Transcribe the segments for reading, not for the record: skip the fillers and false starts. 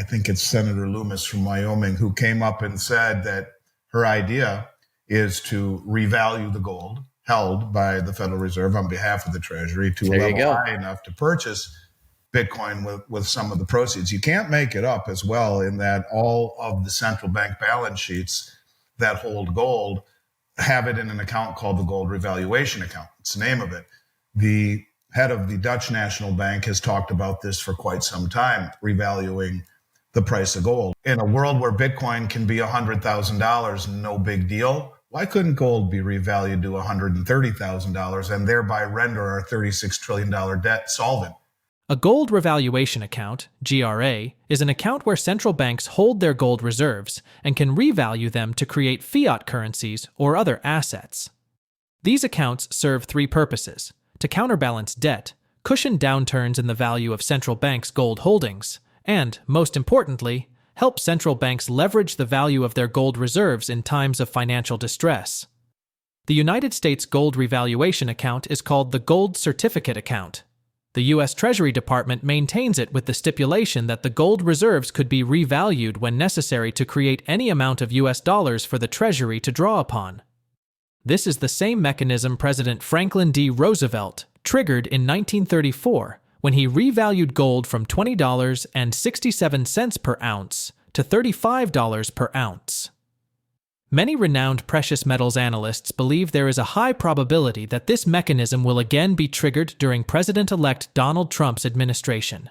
think it's Senator Loomis from Wyoming, who came up and said that her idea is to revalue the gold held by the Federal Reserve on behalf of the Treasury to a level high enough to purchase Bitcoin with some of the proceeds. You can't make it up as well, in that all of the central bank balance sheets that hold gold have it in an account called the gold revaluation account. It's the name of it. The head of the Dutch National Bank has talked about this for quite some time, revaluing the price of gold. In a world where Bitcoin can be $100,000, no big deal, why couldn't gold be revalued to $130,000 and thereby render our $36 trillion debt solvent? A gold revaluation account, GRA, is an account where central banks hold their gold reserves and can revalue them to create fiat currencies or other assets. These accounts serve three purposes: to counterbalance debt, cushion downturns in the value of central banks' gold holdings, and, most importantly, help central banks leverage the value of their gold reserves in times of financial distress. The United States gold revaluation account is called the gold certificate account. The US Treasury Department maintains it with the stipulation that the gold reserves could be revalued when necessary to create any amount of US dollars for the Treasury to draw upon. This is the same mechanism President Franklin D. Roosevelt triggered in 1934 when he revalued gold from $20.67 per ounce to $35 per ounce. Many renowned precious metals analysts believe there is a high probability that this mechanism will again be triggered during President-elect Donald Trump's administration.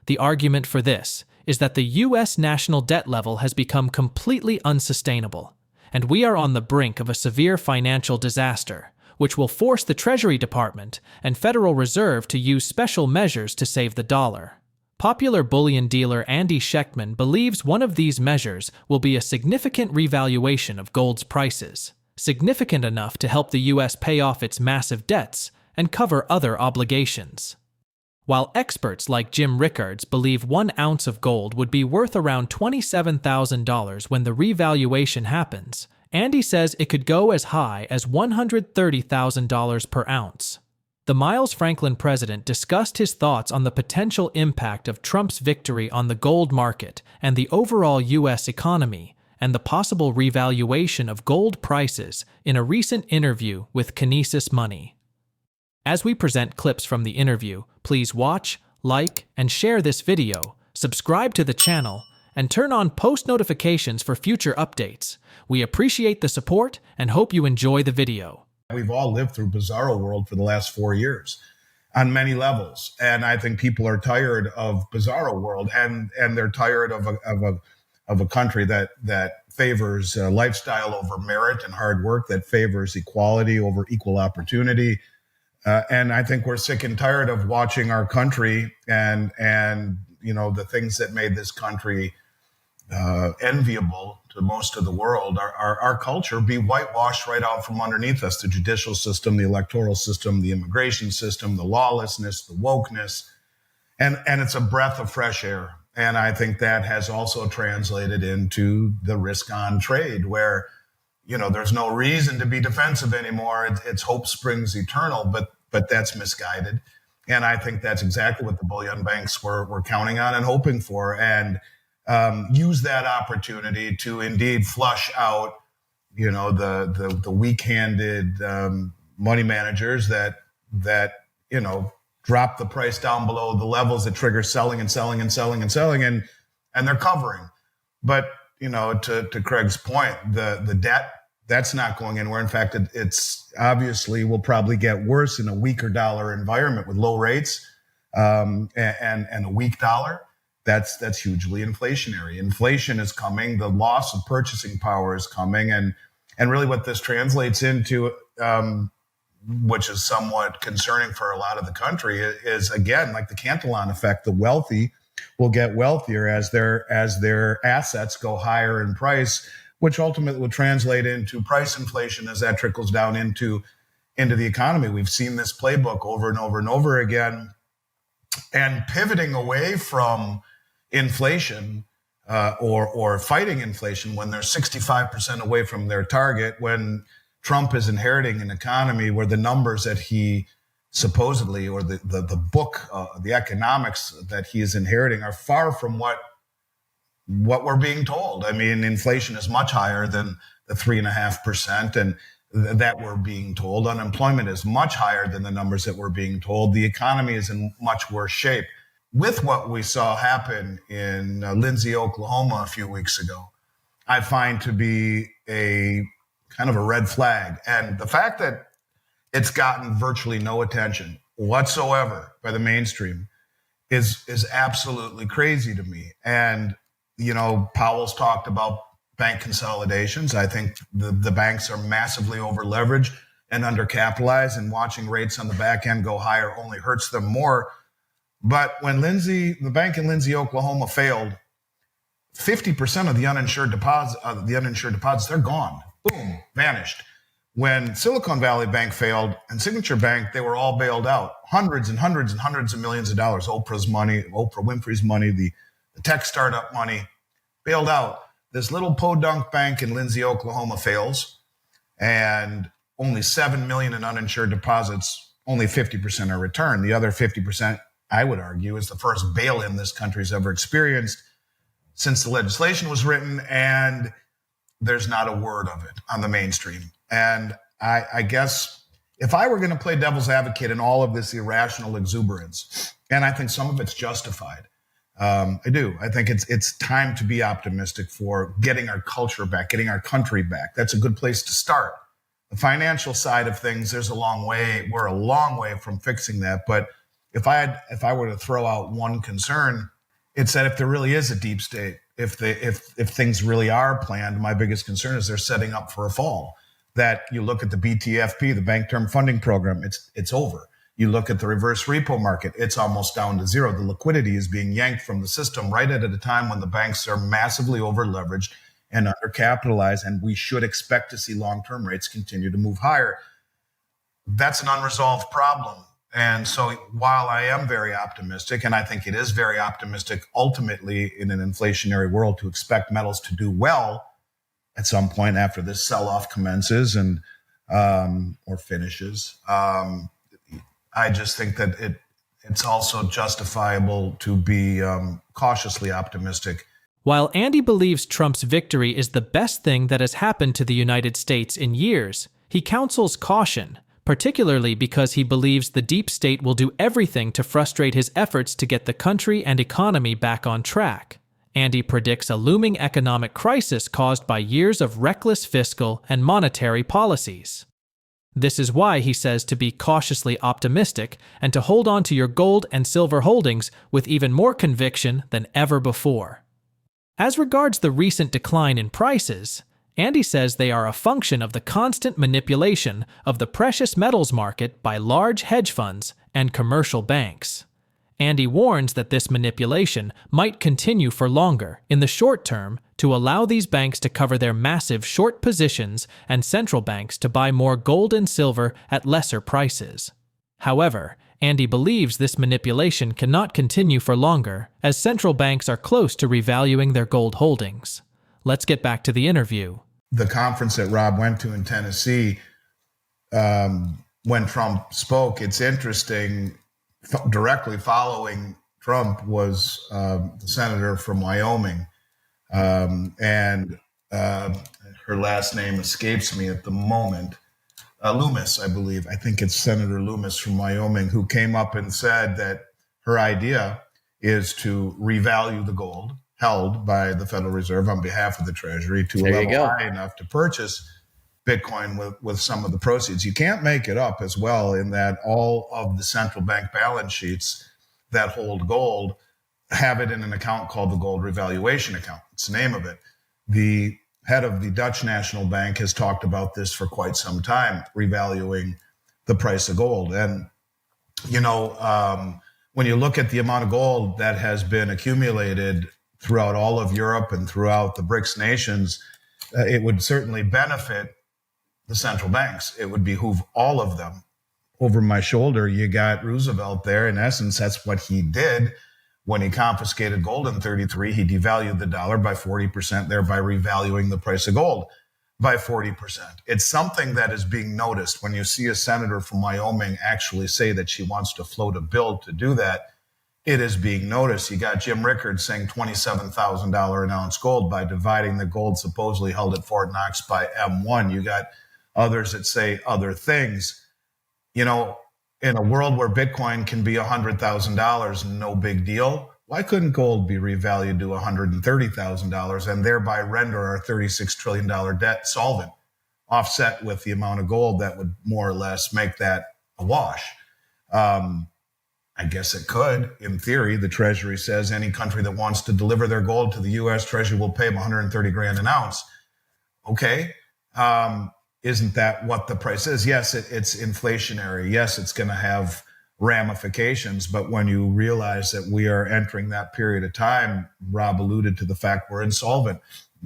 The argument for this is that the U.S. national debt level has become completely unsustainable, and we are on the brink of a severe financial disaster, which will force the Treasury Department and Federal Reserve to use special measures to save the dollar. Popular bullion dealer Andy Schectman believes one of these measures will be a significant revaluation of gold's prices, significant enough to help the U.S. pay off its massive debts and cover other obligations. While experts like Jim Rickards believe 1 ounce of gold would be worth around $27,000 when the revaluation happens, Andy says it could go as high as $130,000 per ounce. The Miles Franklin president discussed his thoughts on the potential impact of Trump's victory on the gold market and the overall U.S. economy, and the possible revaluation of gold prices in a recent interview with Kinesis Money. As we present clips from the interview, please watch, like, and share this video, subscribe to the channel, and turn on post notifications for future updates. We appreciate the support and hope you enjoy the video. We've all lived through bizarro world for the last 4 years on many levels. And I think people are tired of bizarro world, and they're tired of a country that favors lifestyle over merit and hard work, that favors equality over equal opportunity. And I think we're sick and tired of watching our country and the things that made this country enviable to most of the world, our culture, be whitewashed right out from underneath us. The judicial system, the electoral system, the immigration system, the lawlessness, the wokeness, and it's a breath of fresh air. And I think that has also translated into the risk on trade, where there's no reason to be defensive anymore. It's hope springs eternal, but that's misguided. And I think that's exactly what the bullion banks were counting on and hoping for, and use that opportunity to indeed flush out, the weak-handed money managers that drop the price down below the levels that trigger selling and selling and selling and selling, and they're covering. But to Craig's point, the debt, that's not going anywhere. In fact, it's obviously will probably get worse in a weaker dollar environment with low rates and a weak dollar. That's hugely inflationary. Inflation is coming. The loss of purchasing power is coming. And really what this translates into, which is somewhat concerning for a lot of the country, is again, like the Cantillon effect. The wealthy will get wealthier as their assets go higher in price, which ultimately will translate into price inflation as that trickles down into the economy. We've seen this playbook over and over and over again. And pivoting away from inflation or fighting inflation when they're 65% away from their target, when Trump is inheriting an economy where the numbers that he supposedly, or the book, the economics that he is inheriting, are far from what what we're being told. I mean, inflation is much higher than the 3.5%, and that we're being told. Unemployment is much higher than the numbers that we're being told. The economy is in much worse shape. With what we saw happen in Lindsay, Oklahoma a few weeks ago, I find to be a kind of a red flag. And the fact that it's gotten virtually no attention whatsoever by the mainstream is absolutely crazy to me. And, Powell's talked about bank consolidations. I think the banks are massively over leveraged and undercapitalized, and watching rates on the back end go higher only hurts them more. But when the bank in Lindsay, Oklahoma failed, 50% of the uninsured deposits, they're gone. Boom, vanished. When Silicon Valley Bank failed and Signature Bank, they were all bailed out. Hundreds and hundreds and hundreds of millions of dollars. Oprah Winfrey's money, the tech startup money, bailed out. This little podunk bank in Lindsay, Oklahoma fails, and only 7 million in uninsured deposits, only 50% are returned. The other 50%, I would argue, is the first bail-in this country's ever experienced since the legislation was written, and there's not a word of it on the mainstream. And I guess if I were going to play devil's advocate in all of this irrational exuberance, and I think some of it's justified, I do. I think it's time to be optimistic for getting our culture back, getting our country back. That's a good place to start. The financial side of things, we're a long way from fixing that. But if I were to throw out one concern, it's that if there really is a deep state, if things really are planned, my biggest concern is they're setting up for a fall. That you look at the BTFP, the Bank Term Funding Program, it's over. You look at the reverse repo market, it's almost down to zero. The liquidity is being yanked from the system right at a time when the banks are massively over leveraged and undercapitalized, and we should expect to see long-term rates continue to move higher. That's an unresolved problem. And so while I am very optimistic, and I think it is very optimistic ultimately in an inflationary world to expect metals to do well at some point after this sell-off commences and or finishes, I just think that it's also justifiable to be cautiously optimistic. While Andy believes Trump's victory is the best thing that has happened to the United States in years, he counsels caution, particularly because he believes the deep state will do everything to frustrate his efforts to get the country and economy back on track. Andy predicts a looming economic crisis caused by years of reckless fiscal and monetary policies. This is why he says to be cautiously optimistic and to hold on to your gold and silver holdings with even more conviction than ever before. As regards the recent decline in prices, Andy says they are a function of the constant manipulation of the precious metals market by large hedge funds and commercial banks. Andy warns that this manipulation might continue for longer in the short term to allow these banks to cover their massive short positions and central banks to buy more gold and silver at lesser prices. However, Andy believes this manipulation cannot continue for longer as central banks are close to revaluing their gold holdings. Let's get back to the interview. The conference that Rob went to in Tennessee, when Trump spoke, it's interesting. Directly following Trump was the senator from Wyoming, and her last name escapes me at the moment. Loomis, I believe. I think it's Senator Loomis from Wyoming, who came up and said that her idea is to revalue the gold held by the Federal Reserve on behalf of the Treasury to a level high enough to purchase Bitcoin with some of the proceeds. You can't make it up as well in that all of the central bank balance sheets that hold gold have it in an account called the gold revaluation account. It's the name of it. The head of the Dutch National Bank has talked about this for quite some time, revaluing the price of gold. And, when you look at the amount of gold that has been accumulated throughout all of Europe and throughout the BRICS nations, it would certainly benefit the central banks. It would behoove all of them. Over my shoulder, you got Roosevelt there. In essence, that's what he did when he confiscated gold in 1933. He devalued the dollar by 40%, thereby revaluing the price of gold by 40%. It's something that is being noticed when you see a senator from Wyoming actually say that she wants to float a bill to do that. it is being noticed. You got Jim Rickards saying $27,000 an ounce gold by dividing the gold supposedly held at Fort Knox by M1. You got others that say other things. In a world where Bitcoin can be $100,000, no big deal. Why couldn't gold be revalued to $130,000 and thereby render our $36 trillion debt solvent, offset with the amount of gold that would more or less make that a wash? I guess it could. In theory, the Treasury says any country that wants to deliver their gold to the US Treasury will pay them 130 grand an ounce. Okay. Isn't that what the price is? Yes, it's inflationary. Yes, it's going to have ramifications. But when you realize that we are entering that period of time, Rob alluded to the fact we're insolvent,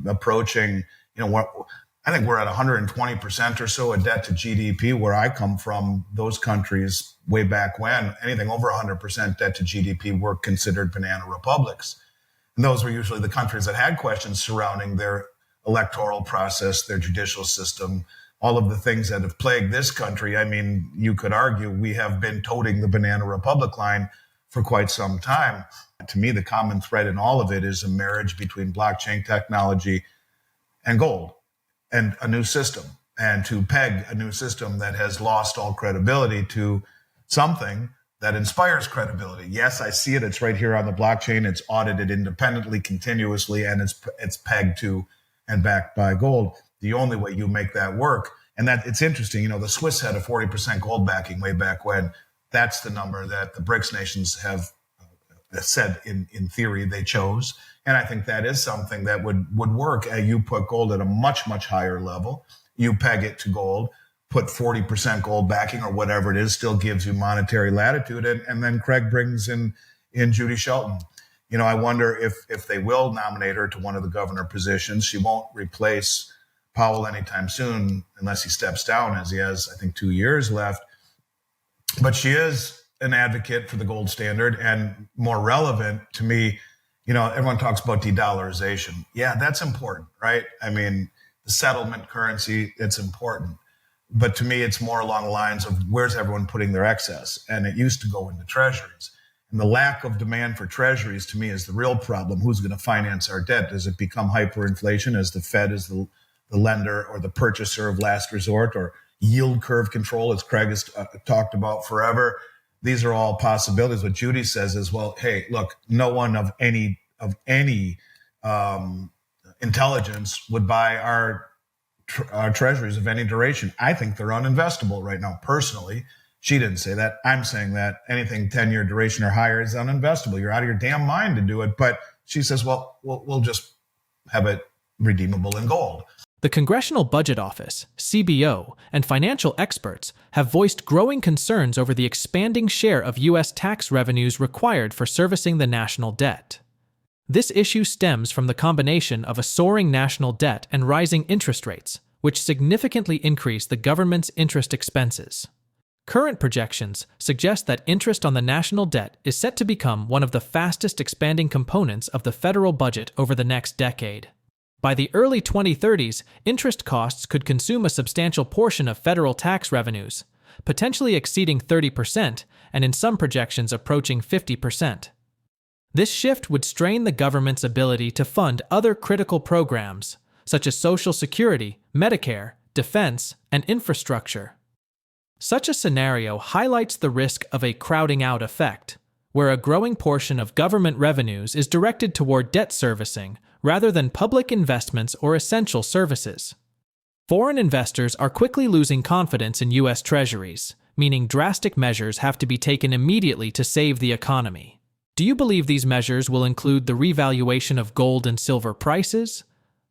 approaching, I think we're at 120% or so of debt to GDP. Where I come from, those countries way back when, anything over 100% debt to GDP were considered banana republics. And those were usually the countries that had questions surrounding their electoral process, their judicial system, all of the things that have plagued this country. I mean, you could argue we have been toting the banana republic line for quite some time. To me, the common thread in all of it is a marriage between blockchain technology and gold and a new system, and to peg a new system that has lost all credibility to something that inspires credibility. Yes, I see it. It's right here on the blockchain. It's audited independently, continuously, and it's pegged to and backed by gold. The only way you make that work, and that it's interesting, the Swiss had a 40% gold backing way back when. That's the number that the BRICS nations have said in theory they chose. And I think that is something that would work. You put gold at a much, much higher level. You peg it to gold, put 40% gold backing or whatever it is, still gives you monetary latitude. And then Craig brings in Judy Shelton. I wonder if they will nominate her to one of the governor positions. She won't replace Powell anytime soon unless he steps down, as he has, I think, 2 years left. But she is an advocate for the gold standard, and more relevant to me, everyone talks about de-dollarization. Yeah, that's important, right? I mean, the settlement currency, it's important. But to me, it's more along the lines of where's everyone putting their excess? And it used to go into treasuries. And the lack of demand for treasuries, to me, is the real problem. Who's going to finance our debt? Does it become hyperinflation as the Fed is the lender or the purchaser of last resort, or yield curve control, as Craig has talked about forever? These are all possibilities. What Judy says is, well, hey, look, no one of any intelligence would buy our treasuries of any duration. I think they're uninvestable right now, personally. She didn't say that. I'm saying that anything 10-year duration or higher is uninvestable. You're out of your damn mind to do it. But she says, well, we'll just have it redeemable in gold. The Congressional Budget Office, CBO, and financial experts have voiced growing concerns over the expanding share of U.S. tax revenues required for servicing the national debt. This issue stems from the combination of a soaring national debt and rising interest rates, which significantly increase the government's interest expenses. Current projections suggest that interest on the national debt is set to become one of the fastest expanding components of the federal budget over the next decade. By the early 2030s, interest costs could consume a substantial portion of federal tax revenues, potentially exceeding 30% and in some projections approaching 50%. This shift would strain the government's ability to fund other critical programs, such as Social Security, Medicare, defense, and infrastructure. Such a scenario highlights the risk of a crowding out effect, where a growing portion of government revenues is directed toward debt servicing rather than public investments or essential services. Foreign investors are quickly losing confidence in U.S. Treasuries, meaning drastic measures have to be taken immediately to save the economy. Do you believe these measures will include the revaluation of gold and silver prices?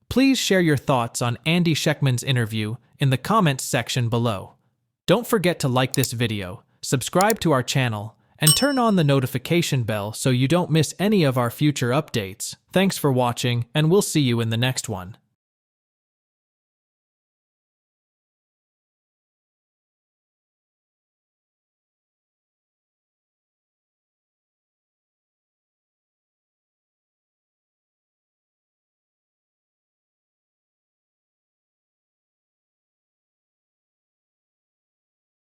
Please share your thoughts on Andy Schectman's interview in the comments section below. Don't forget to like this video, subscribe to our channel, and turn on the notification bell so you don't miss any of our future updates. Thanks for watching, and we'll see you in the next one.